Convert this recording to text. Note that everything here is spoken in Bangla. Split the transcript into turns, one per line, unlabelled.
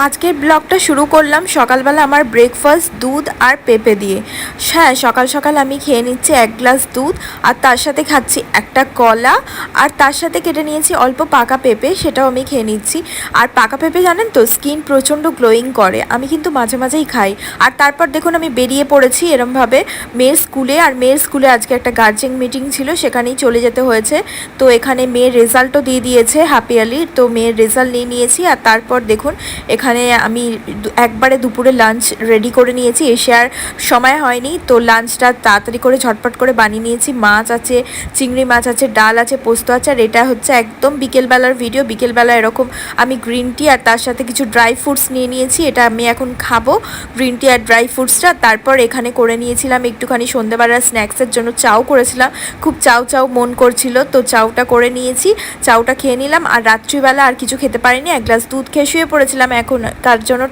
আজকের ব্লগটা শুরু করলাম সকালবেলা আমার ব্রেকফাস্ট দুধ আর পেঁপে দিয়ে। হ্যাঁ, সকাল সকাল আমি খেয়ে নিচ্ছি 1 গ্লাস দুধ, আর তার সাথে খাচ্ছি একটা কলা, আর তার সাথে কেটে নিয়েছি অল্প পাকা পেঁপে, সেটাও আমি খেয়ে নিচ্ছি। আর পাকা পেঁপে জানেন তো, স্কিন প্রচণ্ড গ্লোয়িং করে। আমি কিন্তু মাঝে মাঝেই খাই। আর তারপর দেখুন আমি বেরিয়ে পড়েছি এরমভাবে মেয়ের স্কুলে। আর মেয়ের স্কুলে আজকে একটা গার্জেন মিটিং ছিল, সেখানেই চলে যেতে হয়েছে। তো এখানে মেয়ের রেজাল্টও দিয়ে দিয়েছে হাফ ইয়ারলি, তো মেয়ের রেজাল্ট নিয়ে নিয়েছি। আর তারপর দেখুন এখানে আমি একবারে দুপুরে লাঞ্চ রেডি করে নিয়েছি, এসে আর সময় হয়নি, তো লাঞ্চটা তাড়াতাড়ি করে ঝটপট করে বানিয়ে নিয়েছি। মাছ আছে, চিংড়ি মাছ আছে, ডাল আছে, পোস্ত আছে। আর এটা হচ্ছে একদম বিকেলবেলার ভিডিও। বিকেলবেলা এরকম আমি গ্রিন টি আর তার সাথে কিছু ড্রাই ফ্রুটস নিয়ে নিয়েছি, এটা আমি এখন খাবো, গ্রিন টি আর ড্রাই ফ্রুটসটা। তারপর এখানে করে নিয়েছিলাম একটুখানি সন্ধ্যেবেলার স্ন্যাক্সের জন্য চাউ করেছিলাম, খুব চাউ চাউ মন করছিল, তো চাউটা করে নিয়েছি, চাউটা খেয়ে নিলাম। আর রাত্রিবেলা আর কিছু খেতে পারিনি, 1 গ্লাস দুধ খেয়ে শুয়ে পড়েছিলাম। এখন তার জন্য